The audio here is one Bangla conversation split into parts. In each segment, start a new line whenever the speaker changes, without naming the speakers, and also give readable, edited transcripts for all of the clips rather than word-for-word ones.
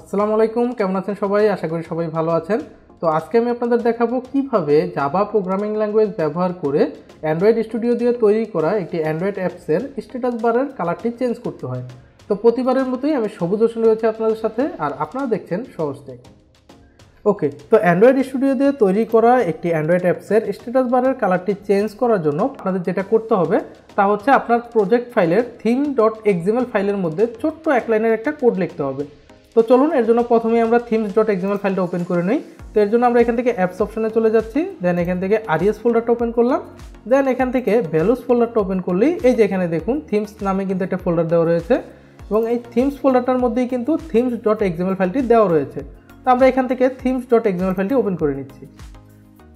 আসসালামু আলাইকুম, কেমন আছেন সবাই? আশা করি সবাই ভালো আছেন। তো আজকে আমি আপনাদের দেখাবো কিভাবে জাভা প্রোগ্রামিং ল্যাঙ্গুয়েজ ব্যবহার করে অ্যান্ড্রয়েড স্টুডিও দিয়ে তৈরি করা একটি অ্যান্ড্রয়েড অ্যাপসের স্ট্যাটাস বারের কালারটি চেঞ্জ করতে হয়। তো প্রতিবারের মতোই আমি সবুজ হোসেন রয়েছে আপনাদের সাথে, আর আপনারা দেখছেন সহজ টেক। ওকে, তো অ্যান্ড্রয়েড স্টুডিও দিয়ে তৈরি করা একটি অ্যান্ড্রয়েড অ্যাপসের স্ট্যাটাস বারের কালারটি চেঞ্জ করার জন্য আপনাদের যেটা করতে হবে তা হচ্ছে আপনার প্রজেক্ট ফাইলের theme.xml ফাইলের মধ্যে ছোট্ট এক লাইনের একটা কোড লিখতে হবে। তো চলুন, এর জন্য প্রথমেই আমরা themes.xml ফাইলটা ওপেন করে নিই। তো এর জন্য আমরা এখান থেকে অ্যাপস অপশনে চলে যাচ্ছি, দেন এখান থেকে res ফোল্ডারটা ওপেন করলাম, দেন এখান থেকে ভ্যালুস ফোল্ডারটা ওপেন করলেই এই যে এখানে দেখুন থিমস নামে কিন্তু একটা ফোল্ডার দেওয়া রয়েছে এবং এই থিমস ফোল্ডারটার মধ্যেই কিন্তু themes.xml ফাইলটি দেওয়া রয়েছে। তো আমরা এখান থেকে themes.xml ফাইলটি ওপেন করে নিচ্ছি।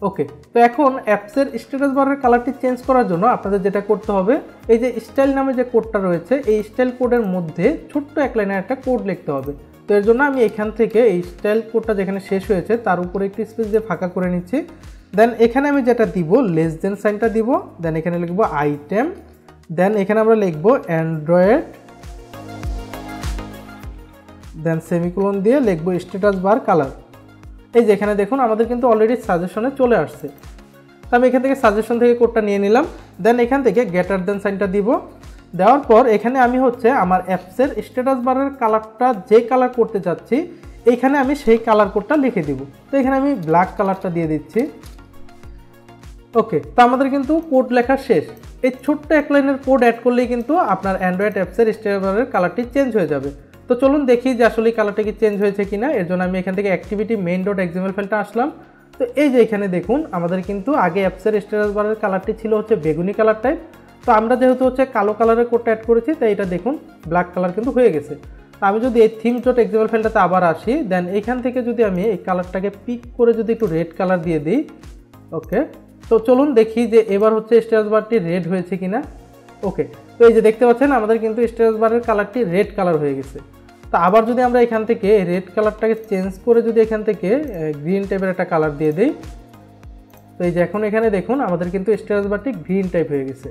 ওকে, তো এখন অ্যাপসের স্ট্যাটাস বারের কালারটি চেঞ্জ করার জন্য আপনাদের যেটা করতে হবে, এই যে স্টাইল নামে যে কোডটা রয়েছে এই স্টাইল কোডের মধ্যে ছোট্ট এক লাইনের একটা কোড লিখতে হবে। তো এর জন্য আমি এখান থেকে এই স্টাইল কোডটা যেখানে শেষ হয়েছে তার উপরে একটি স্পেস দিয়ে ফাঁকা করে নিচ্ছি। দেন এখানে আমি যেটা দিব লেস দেন সাইনটা দিব, দেন এখানে লিখবো আইটেম, দেন এখানে আমরা লিখবো অ্যান্ড্রয়েড, দেন সেমিকোলন দিয়ে লিখবো স্ট্যাটাস বার কালার। এই যে এখানে দেখুন আমাদের কিন্তু অলরেডি সাজেশনে চলে আসছে। তো আমি এখান থেকে সাজেশন থেকে কোডটা নিয়ে নিলাম, দেন এখান থেকে গ্রেটার দেন সাইনটা দিব। দেওয়ার পর এখানে আমি হচ্ছে আমার অ্যাপসের স্ট্যাটাস বারের কালারটা যে কালার করতে চাচ্ছি এইখানে আমি সেই কালার কোডটা লিখে দিব। তো এখানে আমি ব্ল্যাক কালারটা দিয়ে দিচ্ছি। ওকে, তো আমাদের কিন্তু কোড লেখা শেষ। এই ছোট্ট এক লাইনের কোড অ্যাড করলেই কিন্তু আপনার অ্যান্ড্রয়েড অ্যাপসের স্ট্যাটাস বারের কালারটি চেঞ্জ হয়ে যাবে। তো চলুন দেখি যে আসলে কালারটা কি চেঞ্জ হয়েছে কিনা। এর জন্য আমি এখান থেকে অ্যাক্টিভিটি main.xml ফাইলটা আসলাম। তো এই যে এখানে দেখুন আমাদের কিন্তু আগে অ্যাপসের স্ট্যাটাস বারের কালারটি ছিল হচ্ছে বেগুনি কালার টাইপ। তো আমরা যেহেতু হচ্ছে কালো কালারের কোডটা অ্যাড করেছি তাই এটা দেখুন ব্ল্যাক কালার কিন্তু হয়ে গেছে। তো আমি যদি এই themes.xml ফাইলটাতে আবার আসি, দেন এখান থেকে যদি আমি এই কালারটাকে পিক করে যদি একটু রেড কালার দিয়ে দিই, ওকে, তো চলুন দেখি যে এবার হচ্ছে স্ট্যাটাস বারটি রেড হয়েছে কিনা। ওকে, তো এই যে দেখতে পাচ্ছেন আমাদের কিন্তু স্ট্যাটাস বারের কালারটি রেড কালার হয়ে গেছে। তো আবার যদি আমরা এখান থেকে রেড কালারটাকে চেঞ্জ করে যদি এখান থেকে গ্রিন টাইপের একটা কালার দিয়ে দিই, তো এই যে এখন এখানে দেখুন আমাদের কিন্তু স্ট্যাটাস বারটি গ্রিন টাইপ হয়ে গেছে।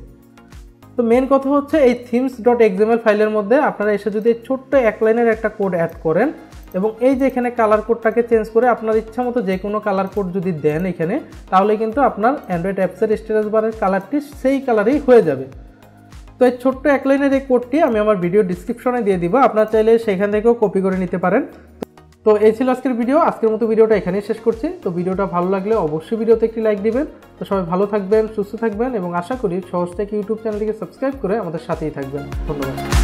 তো মেন কথা হচ্ছে এই themes.xml ফাইলের মধ্যে আপনারা এসে যদি ছোট্ট এক লাইনের একটা কোড অ্যাড করেন এবং এই যে এখানে কালার কোডটাকে চেঞ্জ করে আপনার ইচ্ছা মতো যে কোনো কালার কোড যদি দেন এখানে, তাহলে কিন্তু আপনার অ্যান্ড্রয়েড অ্যাপসের স্ট্যাটাস বারের কালারটি সেই কালারেই হয়ে যাবে। তো এই ছোট্ট এক লাইনের এই কোডটি আমি আমার ভিডিও ডিসক্রিপশনে দিয়ে দিব, আপনারা চাইলে সেখান থেকেও কপি করে নিতে পারেন। তো এই ছিল আজকের ভিডিও। আজকের মতো ভিডিওটা এখানেই শেষ করছি। তো ভিডিওটা ভালো লাগলে অবশ্যই ভিডিওতে একটি লাইক দিবেন। তো সবাই ভালো থাকবেন, সুস্থ থাকবেন এবং আশা করি সহজ টেক ইউটিউব চ্যানেলটিকে সাবস্ক্রাইব করে আমাদের সাথেই থাকবেন। ধন্যবাদ।